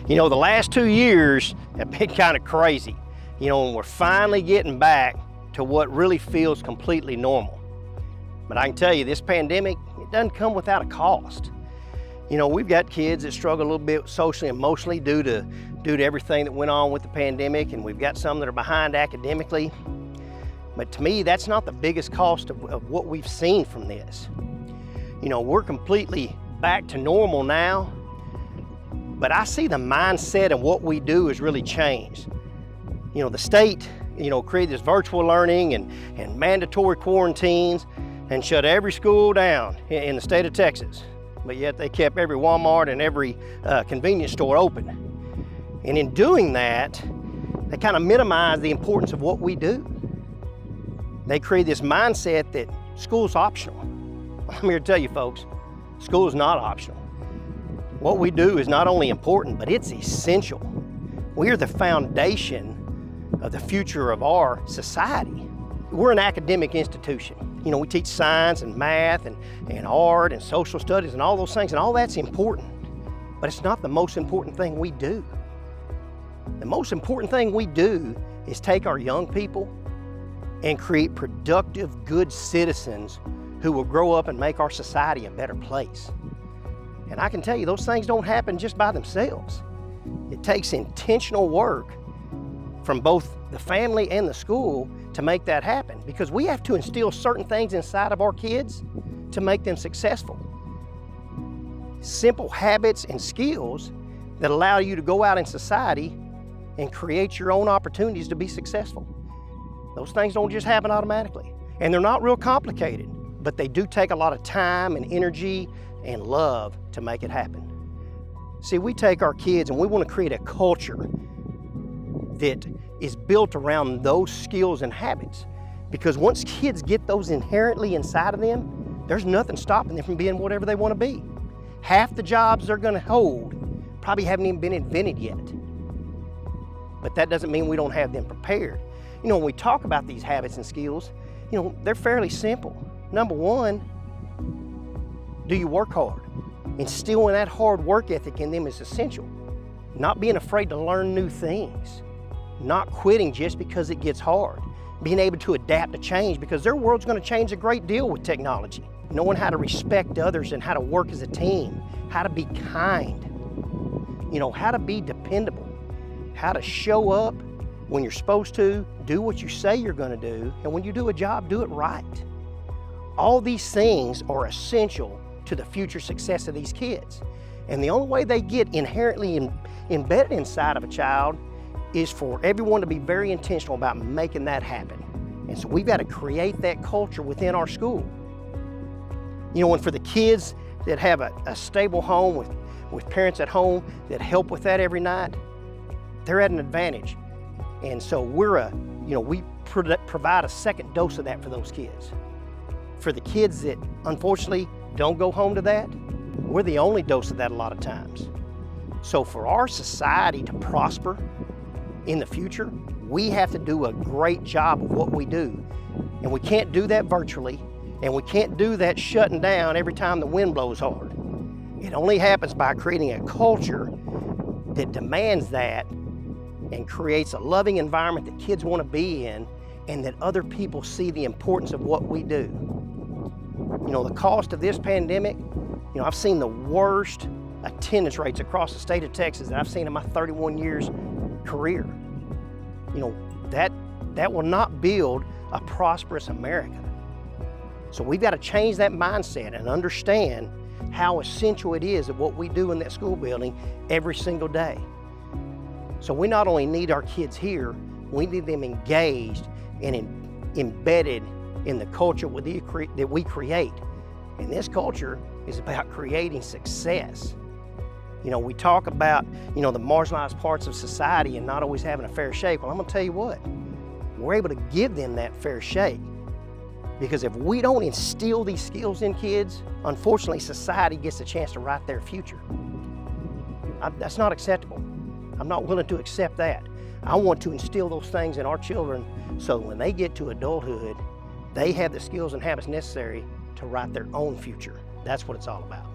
You know, the last 2 years have been kind of crazy. You know, and we're finally getting back to what really feels completely normal. But I can tell you, this pandemic, it doesn't come without a cost. You know, we've got kids that struggle a little bit socially and emotionally due to everything that went on with the pandemic, and we've got some that are behind academically. But to me, that's not the biggest cost of what we've seen from this. You know, we're completely back to normal now, but I see the mindset and what we do has really changed. You know, the state, you know, created this virtual learning and mandatory quarantines and shut every school down in the state of Texas. But yet they kept every Walmart and every convenience store open. And in doing that, they kind of minimize the importance of what we do. They create this mindset that school's optional. I'm here to tell you folks, school is not optional. What we do is not only important, but it's essential. We are the foundation of the future of our society. We're an academic institution. You know, we teach science and math and art and social studies and all those things, and all that's important. But it's not the most important thing we do. The most important thing we do is take our young people and create productive, good citizens who will grow up and make our society a better place. And I can tell you, those things don't happen just by themselves. It takes intentional work from both the family and the school to make that happen, because we have to instill certain things inside of our kids to make them successful. Simple habits and skills that allow you to go out in society and create your own opportunities to be successful. Those things don't just happen automatically. And they're not real complicated, but they do take a lot of time and energy and love to make it happen. See, we take our kids and we want to create a culture that is built around those skills and habits. Because once kids get those inherently inside of them, there's nothing stopping them from being whatever they want to be. Half the jobs they're going to hold probably haven't even been invented yet. But that doesn't mean we don't have them prepared. You know, when we talk about these habits and skills, you know, they're fairly simple. Number one, do you work hard? Instilling that hard work ethic in them is essential. Not being afraid to learn new things. Not quitting just because it gets hard. Being able to adapt to change, because their world's going to change a great deal with technology. Knowing how to respect others and how to work as a team. How to be kind. You know, how to be dependable. How to show up when you're supposed to, do what you say you're going to do, and when you do a job, do it right. All these things are essential to the future success of these kids. And the only way they get inherently embedded inside of a child is for everyone to be very intentional about making that happen. And so we've got to create that culture within our school. You know, and for the kids that have a stable home with parents at home that help with that every night, they're at an advantage. And so we provide a second dose of that for those kids. For the kids that unfortunately don't go home to that, we're the only dose of that a lot of times. So for our society to prosper in the future, we have to do a great job of what we do. And we can't do that virtually, and we can't do that shutting down every time the wind blows hard. It only happens by creating a culture that demands that and creates a loving environment that kids want to be in, and that other people see the importance of what we do. You know, the cost of this pandemic, you know, I've seen the worst attendance rates across the state of Texas that I've seen in my 31 years career. You know, that will not build a prosperous America. So we've got to change that mindset and understand how essential it is of what we do in that school building every single day. So we not only need our kids here, we need them engaged and embedded in the culture that we create. And this culture is about creating success. You know, we talk about, you know, the marginalized parts of society and not always having a fair shake. Well, I'm gonna tell you what, we're able to give them that fair shake. Because if we don't instill these skills in kids, unfortunately, society gets a chance to write their future. That's not acceptable. I'm not willing to accept that. I want to instill those things in our children so when they get to adulthood, they have the skills and habits necessary to write their own future. That's what it's all about.